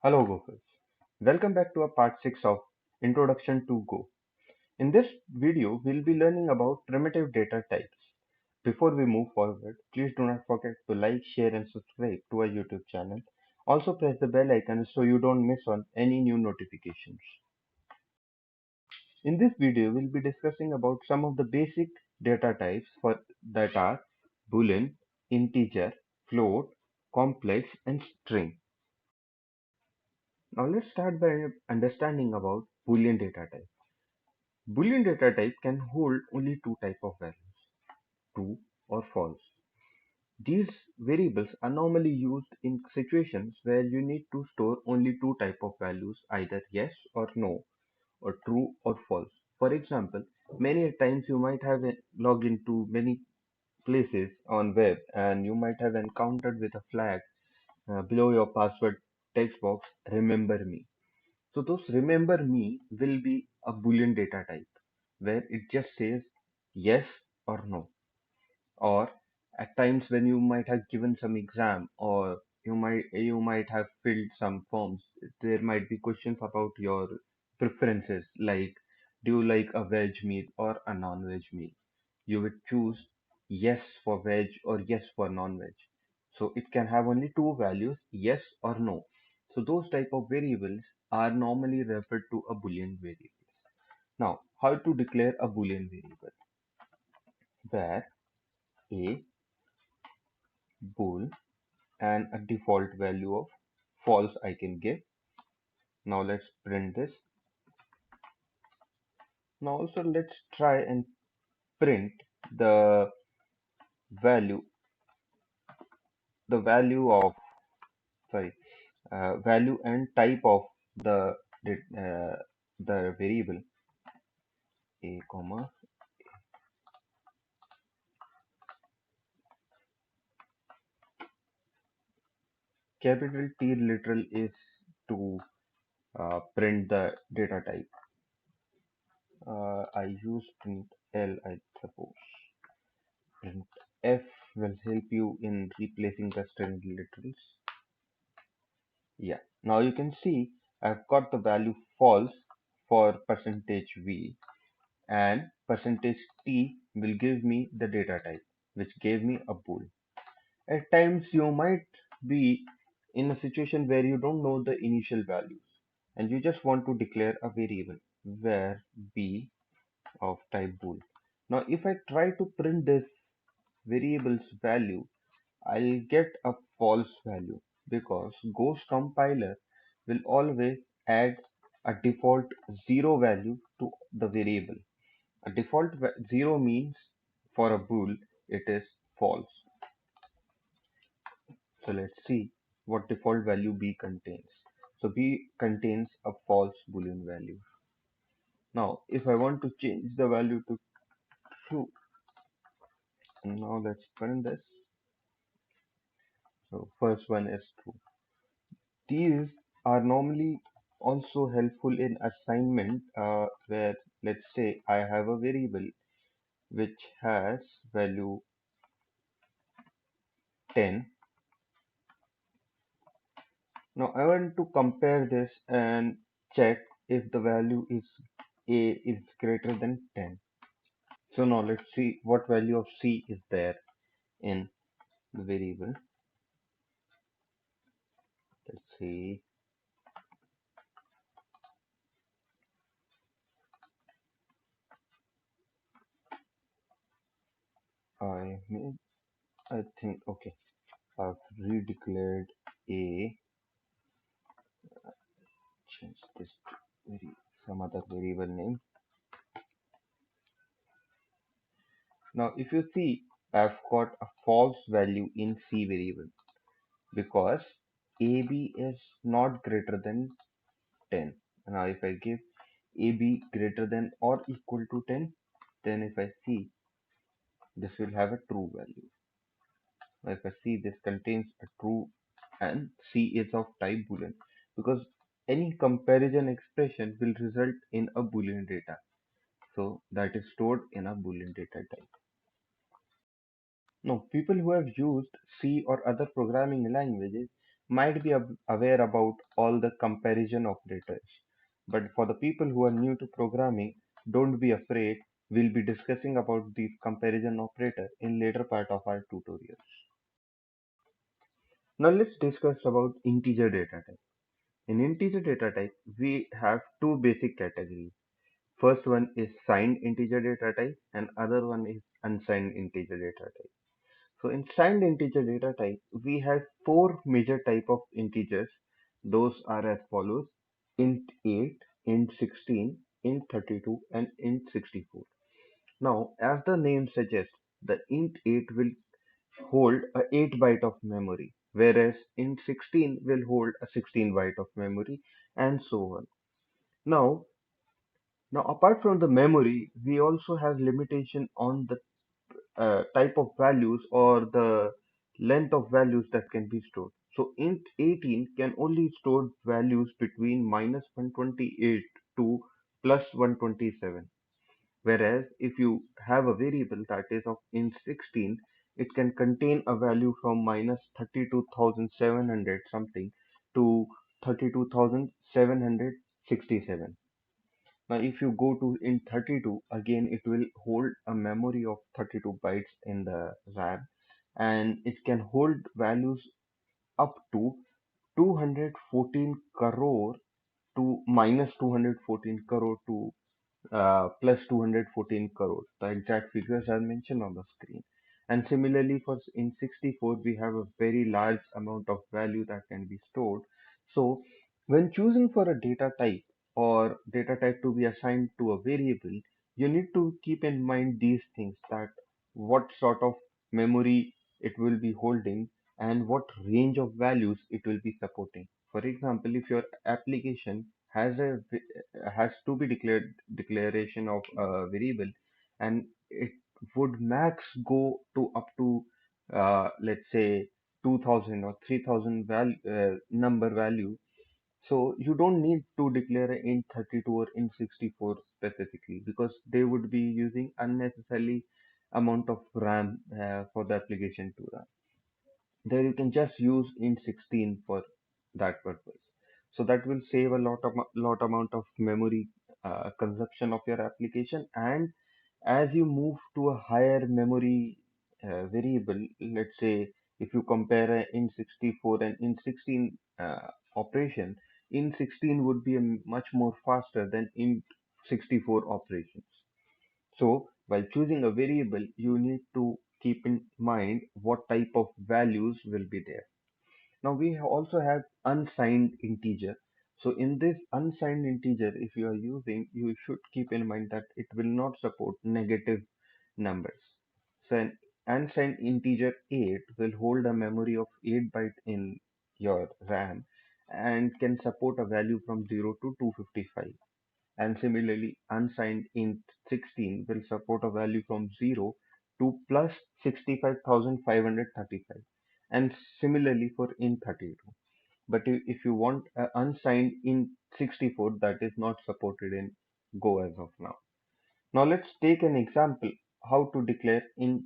Hello Gokuls. Welcome back to our part 6 of Introduction to Go. In this video, we'll be learning about primitive data types. Before we move forward, please do not forget to like, share and subscribe to our YouTube channel. Also press the bell icon so you don't miss on any new notifications. In this video, we'll be discussing about some of the basic data types that are Boolean, integer, float, complex and string. Now let's start by understanding about Boolean data type. Boolean data type can hold only two types of values, true or false. These variables are normally used in situations where you need to store only two types of values, either yes or no, or true or false. For example, many times you might have logged into many places on web and you might have encountered with a flag below your password text box, remember me. So those remember me will be a Boolean data type where it just says yes or no. Or at times when you might have given some exam or you might have filled some forms, there might be questions about your preferences like do you like a veg meal or a non-veg meal? You would choose yes for veg or yes for non-veg. So it can have only two values, yes or no. So those type of variables are normally referred to a Boolean variable. Now, how to declare a Boolean variable? Where a bool and a default value of false I can give. Now let's print this. Now also let's try and print the value, the value of sorry, value and type of the uh, the variable a comma capital T literal is to print the data type. I use print L, I suppose. Print F will help you in replacing the string literals. Yeah. Now you can see I've got the value false for percentage %v and percentage %t will give me the data type, which gave me a bool. At times you might be in a situation where you don't know the initial values and you just want to declare a variable where b of type bool. Now if I try to print this variable's value, I'll get a false value because Ghost compiler will always add a default zero value to the variable. A default zero means for a bool it is false. So let's see what default value B contains. So B contains a false boolean value. Now if I want to change the value to true, now let's print this. So first one is true. These are normally also helpful in assignment where let's say I have a variable which has value 10. Now I want to compare this and check if the value is a is greater than 10. So now let's see what value of c is there in the variable. Let's see. I mean, I think okay. I've redeclared a change this to some other variable name. Now if you see I've got a false value in C variable because AB is not greater than 10. Now if I give AB greater than or equal to 10, then if I see this will have a true value. Now if I see this contains a true and C is of type boolean because any comparison expression will result in a boolean data. So that is stored in a boolean data type. Now, people who have used C or other programming languages might be aware about all the comparison operators. But for the people who are new to programming, don't be afraid. We'll be discussing about these comparison operator in later part of our tutorial. Now let's discuss about integer data type. In integer data type, we have two basic categories. First one is signed integer data type and other one is unsigned integer data type. So in signed integer data type, we have four major type of integers. Those are as follows: int 8, int 16, int 32, and int 64. Now, as the name suggests, the int 8 will hold a 8 byte of memory, whereas int 16 will hold a 16 byte of memory, and so on. Now, now apart from the memory, we also have limitation on the type of values or the length of values that can be stored. So int 18 can only store values between minus 128 to plus 127. Whereas if you have a variable that is of int 16, it can contain a value from minus 32,700 something to 32,767. Now, if you go to in 32, again, it will hold a memory of 32 bytes in the RAM, and it can hold values up to 214 crore to minus 214 crore to plus 214 crore. The exact figures are mentioned on the screen. And similarly, for in 64, we have a very large amount of value that can be stored. So, when choosing for a data type or data type to be assigned to a variable, you need to keep in mind these things, that what sort of memory it will be holding and what range of values it will be supporting. For example, if your application has to be declaration of a variable, and it would max go to up to let's say 2000 or 3000 number value. So you don't need to declare a int 32 or int 64 specifically, because they would be using unnecessarily amount of RAM for the application to run. There you can just use int 16 for that purpose. So that will save a lot amount of memory consumption of your application. And as you move to a higher memory variable, let's say if you compare a int 64 and int 16 operation, int 16 would be much more faster than int 64 operations. So, while choosing a variable, you need to keep in mind what type of values will be there. Now, we also have unsigned integer. So, in this unsigned integer, if you are using, you should keep in mind that it will not support negative numbers. So, an unsigned integer 8 will hold a memory of 8 byte in your RAM and can support a value from 0 to 255. And similarly, unsigned int 16 will support a value from 0 to plus 65,535. And similarly for int 32. But if you want unsigned int 64, that is not supported in Go as of now. Now let's take an example how to declare int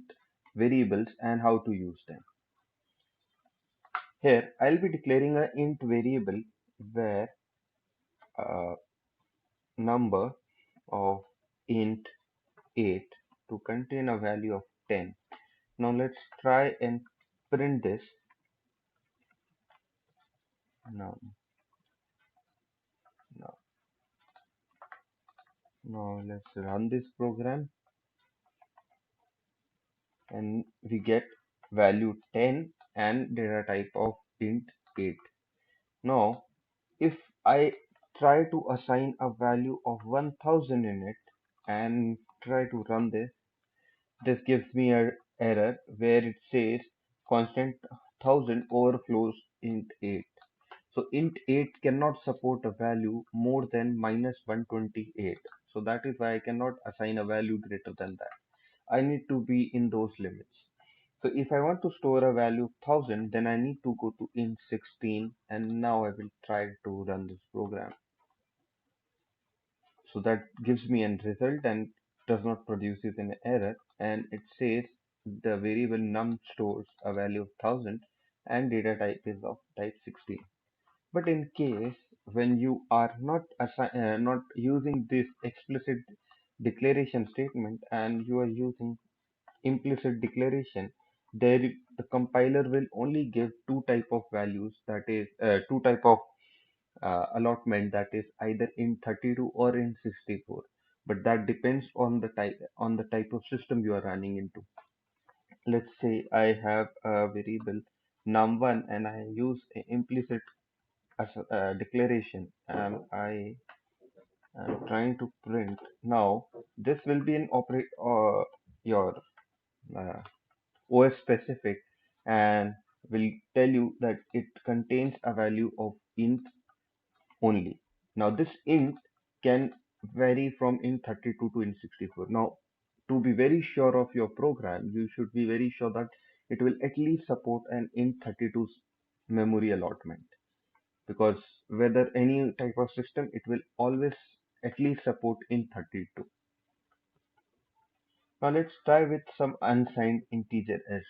variables and how to use them. Here I'll be declaring an int variable where uh, number of int 8 to contain a value of 10. Now let's try and print this. Now, now, now let's run this program, and we get value 10 and data type of int 8. Now, if I try to assign a value of 1000 in it and try to run this, this gives me an error where it says constant 1000 overflows int 8. So int 8 cannot support a value more than minus 128. So that is why I cannot assign a value greater than that. I need to be in those limits. So if I want to store a value of 1000, then I need to go to int 16, and now I will try to run this program. So that gives me a result and does not produce an error, and it says the variable num stores a value of 1000, and data type is of type 16. But in case when you are not using this explicit declaration statement and you are using implicit declaration, there the compiler will only give two type of values, that is two type of allotment, that is either in 32 or in 64. But that depends on the type of system you are running into. Let's say I have a variable num1 and I use a implicit as a declaration and I am trying to print. Now this will be an operate your uh, OS specific and will tell you that it contains a value of int only. Now this int can vary from int 32 to int 64. Now to be very sure of your program, you should be very sure that it will at least support an int 32 memory allotment, because whether any type of system, it will always at least support int 32. Now let's try with some unsigned integer as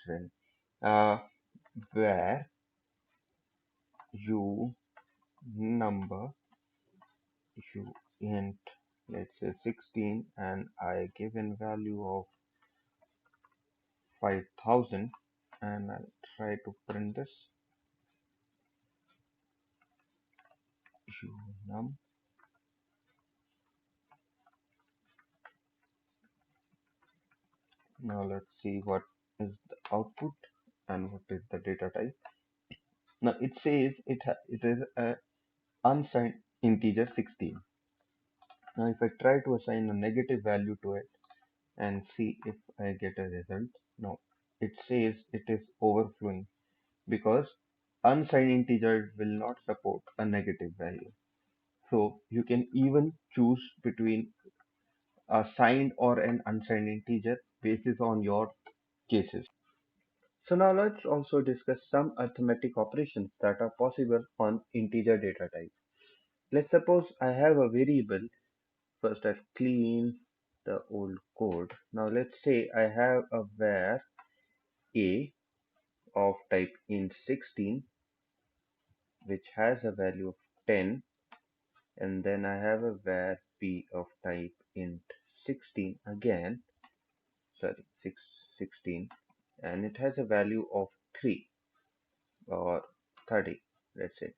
well, where you number you int, let's say 16, and I give in value of 5000, and I'll try to print this num. Now let's see what is the output and what is the data type. Now it says it is a unsigned integer 16. Now if I try to assign a negative value to it and see if I get a result, no, it says it is overflowing, because unsigned integer will not support a negative value. So you can even choose between a signed or an unsigned integer based on your cases. So now let's also discuss some arithmetic operations that are possible on integer data type. Let's suppose I have a variable. First I'll clean the old code. Now let's say I have a var a of type int 16, which has a value of 10, and then I have a var p of type int 16 again, sorry, 16, and it has a value of 3 or 30, let's say.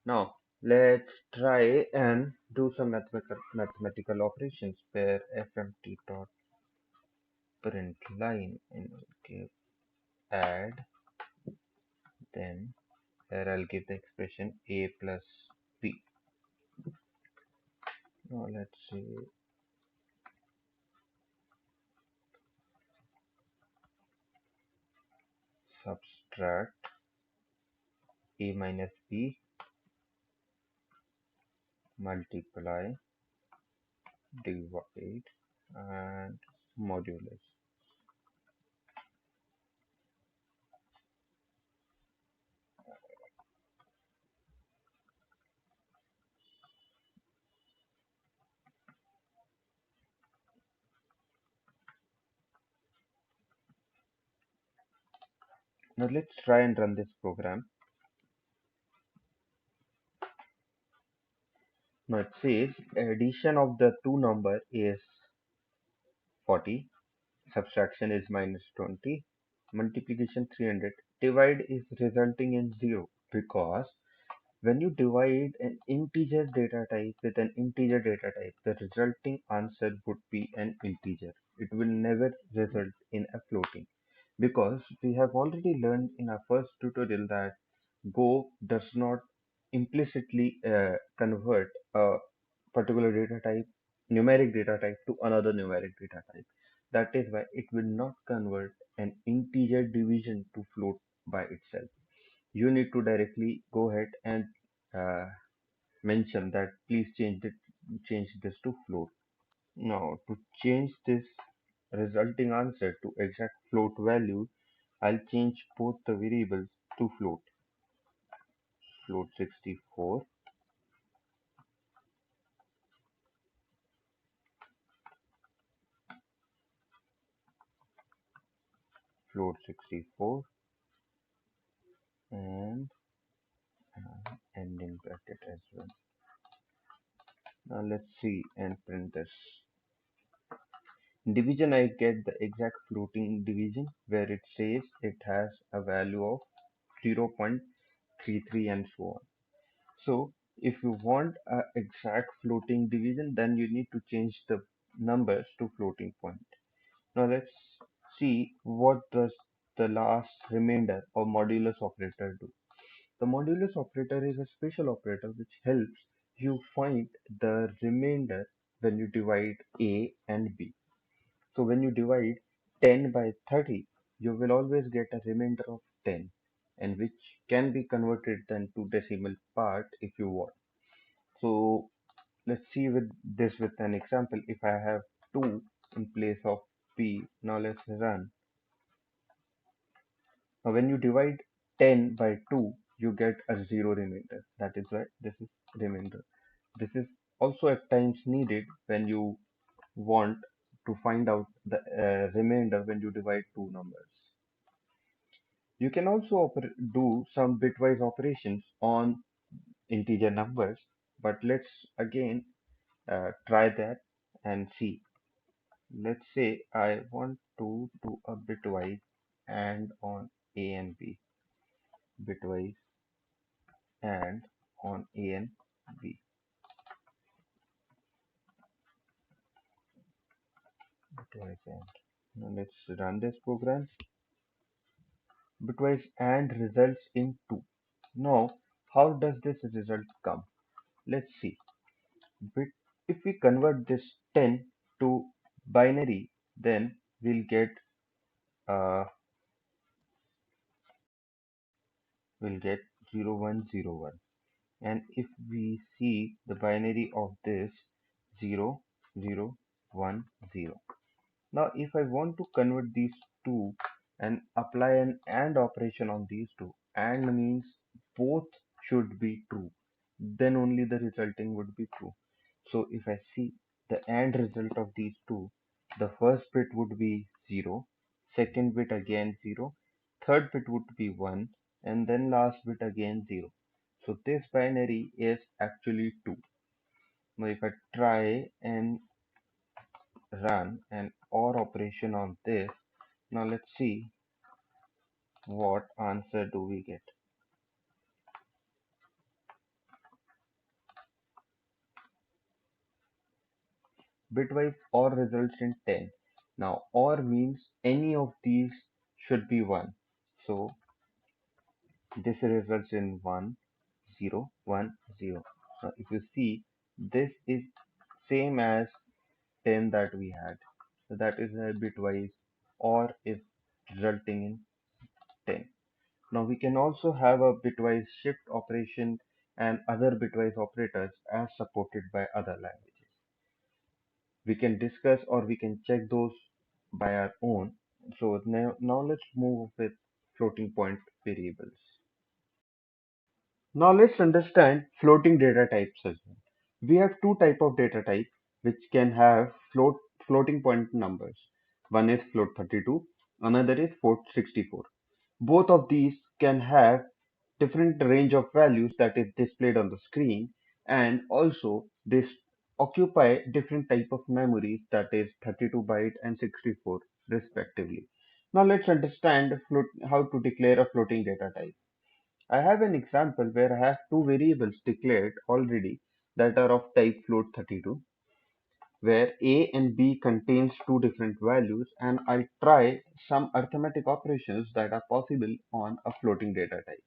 Now let's try and do some mathematical operations where fmt dot print line and give add, then here I'll give the expression a plus b. Now let's say subtract a minus b multiply divide and modulus. Now let's try and run this program. Now it says addition of the two number is 40, subtraction is minus 20, multiplication 300, divide is resulting in 0, because when you divide an integer data type with an integer data type, the resulting answer would be an integer. It will never result in a floating, because we have already learned in our first tutorial that Go does not implicitly convert a particular data type, numeric data type, to another numeric data type. That is why it will not convert an integer division to float by itself. You need to directly go ahead and uh, mention that please change this to float. Now to change this resulting answer to exact float value, I'll change both the variables to float. Float 64, float 64, ending bracket as well. Now let's see and print this. Division, I get the exact floating division where it says it has a value of 0.33 and so on. So if you want a exact floating division, then you need to change the numbers to floating point. Now let's see what does the last remainder or modulus operator do. The modulus operator is a special operator which helps you find the remainder when you divide A and B. So when you divide 10 by 30, you will always get a remainder of 10, and which can be converted then to decimal part if you want. So let's see with this with an example. If I have 2 in place of B, now let's run. Now when you divide 10 by 2, you get a 0 remainder. That is why this is remainder. This is also at times needed when you want to find out the remainder when you divide two numbers. You can also do some bitwise operations on integer numbers, but let's again try that and see. Let's say I want to do a bitwise and on A and B, bitwise and on A and B, bitwise and. Now let's run this program. Bitwise and results in 2. Now, how does this result come? Let's see. Bit, if we convert this 10 to binary, then uh, we'll get 0101. And if we see the binary of this 0010. Now, if I want to convert these two and apply an AND operation on these two, AND means both should be true, then only the resulting would be true. So if I see the AND result of these two, the first bit would be 0, second bit again 0, third bit would be 1, and then last bit again 0. So this binary is actually 2. Now if I try and run an OR operation on this. Now let's see what answer do we get. Bitwise OR results in 10. Now OR means any of these should be 1. So this results in 1, 0, 1, 0. Now if you see, this is same as 10 that we had. So that is a bitwise OR is resulting in 10. Now we can also have a bitwise shift operation and other bitwise operators as supported by other languages. We can discuss or we can check those by our own. So now let's move with floating point variables. Now let's understand floating data types as well. We have two type of data type which can have floating point numbers. One is float 32, another is float 64. Both of these can have different range of values that is displayed on the screen, and also this occupy different type of memories that is 32 byte and 64 respectively. Now let's understand how to declare a floating data type. I have an example where I have two variables declared already that are of type float 32, where A and B contains two different values, and I try some arithmetic operations that are possible on a floating data type.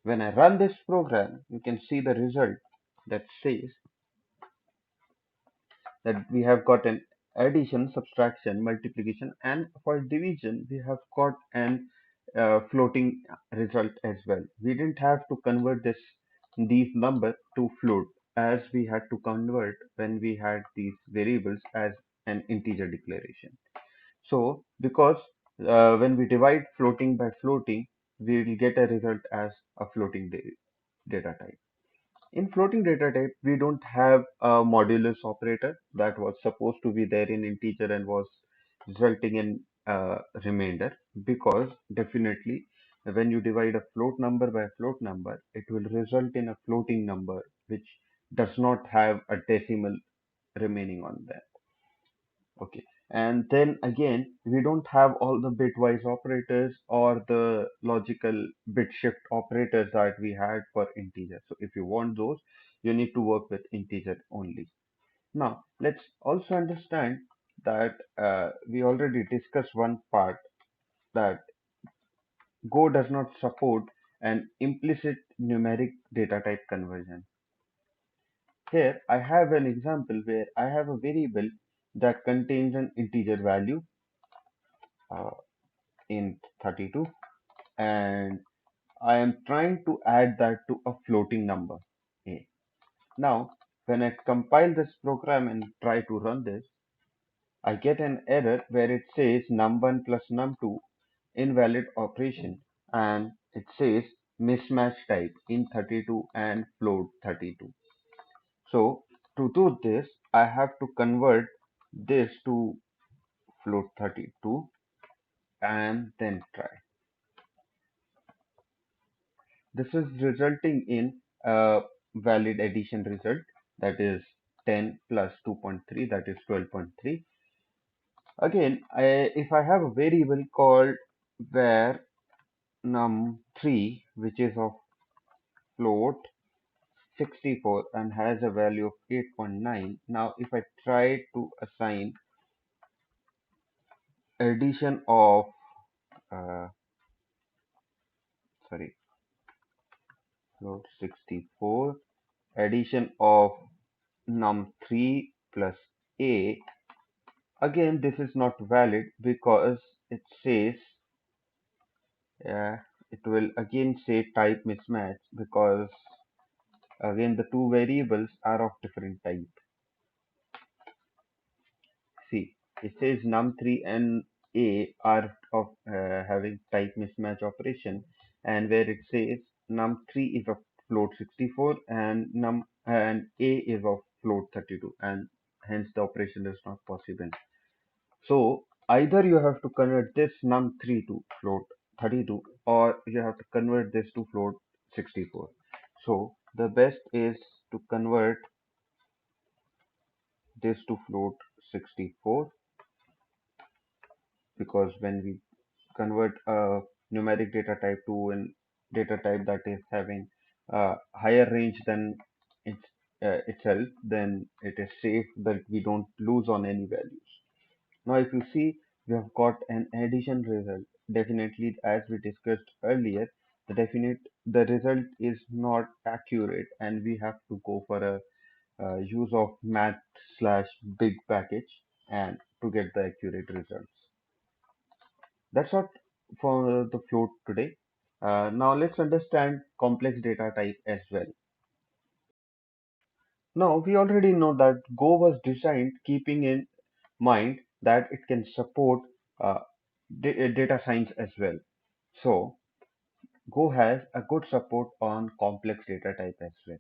When I run this program, you can see the result that says that we have got an addition, subtraction, multiplication, and for division, we have got an floating result as well. We didn't have to convert these numbers to float as we had to convert when we had these variables as an integer declaration. So, because when we divide floating by floating, we will get a result as a floating data type. In floating data type, we don't have a modulus operator that was supposed to be there in integer and was resulting in remainder, because definitely When you divide a float number by a float number, it will result in a floating number which does not have a decimal remaining on that. Okay. And then again, we don't have all the bitwise operators or the logical bit shift operators that we had for integer. So if you want those, you need to work with integer only. Now, let's also understand that we already discussed one part, that Go does not support an implicit numeric data type conversion. Here, I have an example where I have a variable that contains an integer value uh, in 32, and I am trying to add that to a floating number a. Now, when I compile this program and try to run this, I get an error where it says num1 plus num2 invalid operation, and it says mismatch type in 32 and float 32. So to do this, I have to convert this to float 32 and then try. This is resulting in a valid addition result, that is 10 plus 2.3, that is 12.3. Again, if I have a variable called var num3, which is of float 64 and has a value of 8.9. Now, if I try to assign addition of, uh, sorry, float 64, addition of num3 plus a, again, this is not valid because it says, uh, it will again say type mismatch because again the two variables are of different type. See, it says num3 and a are of having type mismatch operation, and where it says num3 is of float 64 and num and a is of float 32, and hence the operation is not possible. So either you have to convert this num3 to float 32, or you have to convert this to float 64. So the best is to convert this to float 64, because when we convert a numeric data type to an data type that is having a higher range than itself, then it is safe that we don't lose on any values. Now, if you see, we have got an addition result. Definitely, as we discussed earlier, the result is not accurate, and we have to go for a use of math slash big package and to get the accurate results. That's what for the float today. Now let's understand complex data type as well. Now we already know that Go was designed keeping in mind that it can support uh, data science as well. So Go has a good support on complex data type as well.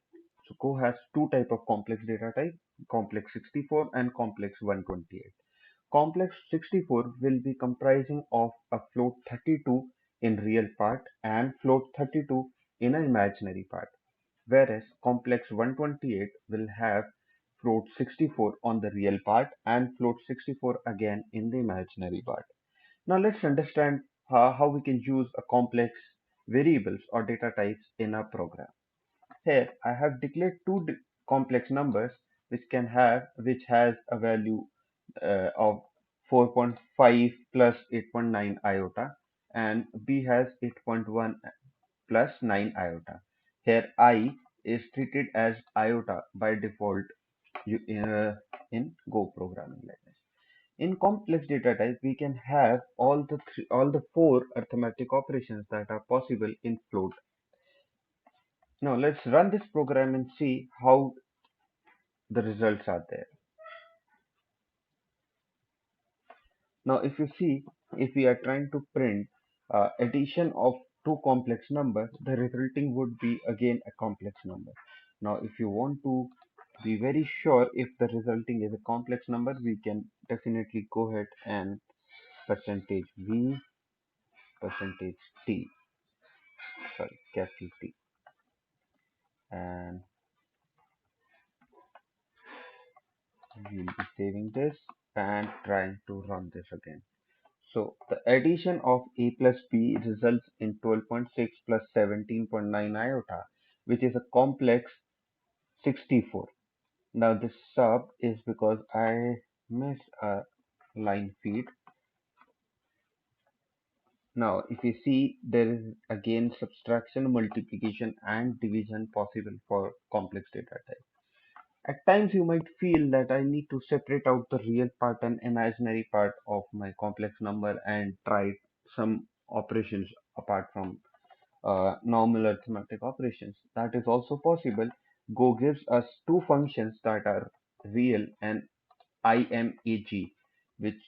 So Go has two type of complex data type, complex 64 and complex 128. Complex 64 will be comprising of a float 32 in real part and float 32 in an imaginary part, whereas complex 128 will have float 64 on the real part and float 64 again in the imaginary part. Now let's understand how we can use a complex variables or data types in a program. Here I have declared two complex numbers which has a value of 4.5 plus 8.9 iota, and B has 8.1 plus 9 iota. Here I is treated as iota by default in Go programming language. In complex data type, we can have all the four arithmetic operations that are possible in float. Now let's run this program and see how the results are there. Now, if you see, if we are trying to print addition of two complex numbers, the resulting would be again a complex number. Now, if you want to be very sure if the resulting is a complex number, we can definitely go ahead and percentage %v, percentage %t. sorry, capital T, and we'll be saving this and trying to run this again. So the addition of a plus b results in 12.6 plus 17.9 iota, which is a complex 64. Now this sub is because I missed a line feed. Now if you see, there is again subtraction, multiplication and division possible for complex data type. At times you might feel that I need to separate out the real part and imaginary part of my complex number and try some operations apart from normal arithmetic operations. That is also possible. Go gives us two functions that are real and imag, which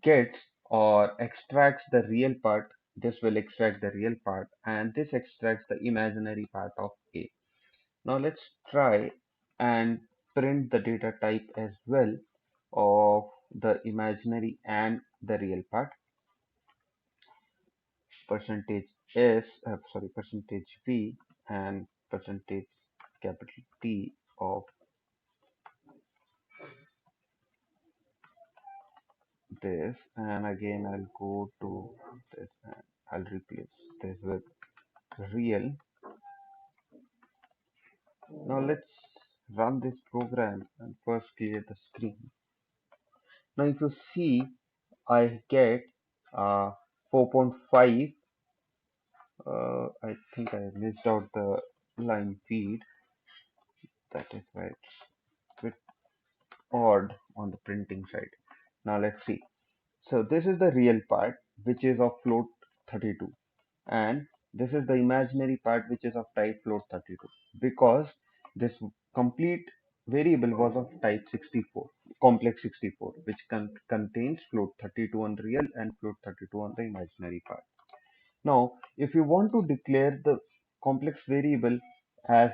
gets or extracts the real part. This will extract the real part, and this extracts the imaginary part of a. Now let's try and print the data type as well of the imaginary and the real part. Percentage s sorry, percentage v and percentage capital T of this, and again I'll go to this and I'll replace this with real. Now let's run this program and first clear the screen. Now if you see, I get 4.5. I think I missed out the line feed. That is why it's a bit odd on the printing side. Now let's see. So this is the real part, which is of float 32, and this is the imaginary part, which is of type float 32, because this complete variable was of type 64, complex 64, which contains float 32 on the real and float 32 on the imaginary part. Now, if you want to declare the complex variable as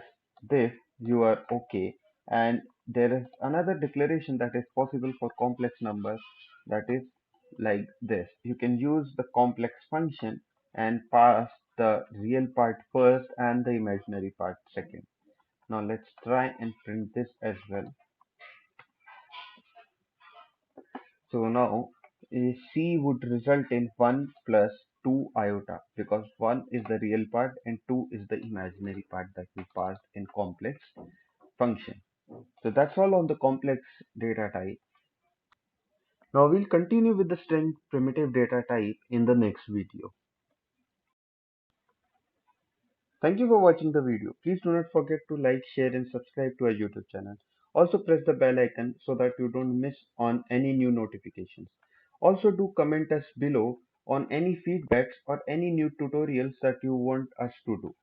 this, you are okay. And there is another declaration that is possible for complex numbers, that is like this. You can use the complex function and pass the real part first and the imaginary part second. Now let's try and print this as well. So now C would result in 1 plus 2 iota, because 1 is the real part and 2 is the imaginary part that we passed in complex function. So that's all on the complex data type. Now we'll continue with the string primitive data type in the next video. Thank you for watching the video. Please do not forget to like, share and subscribe to our YouTube channel. Also press the bell icon so that you don't miss on any new notifications. Also do comment us below on any feedbacks or any new tutorials that you want us to do.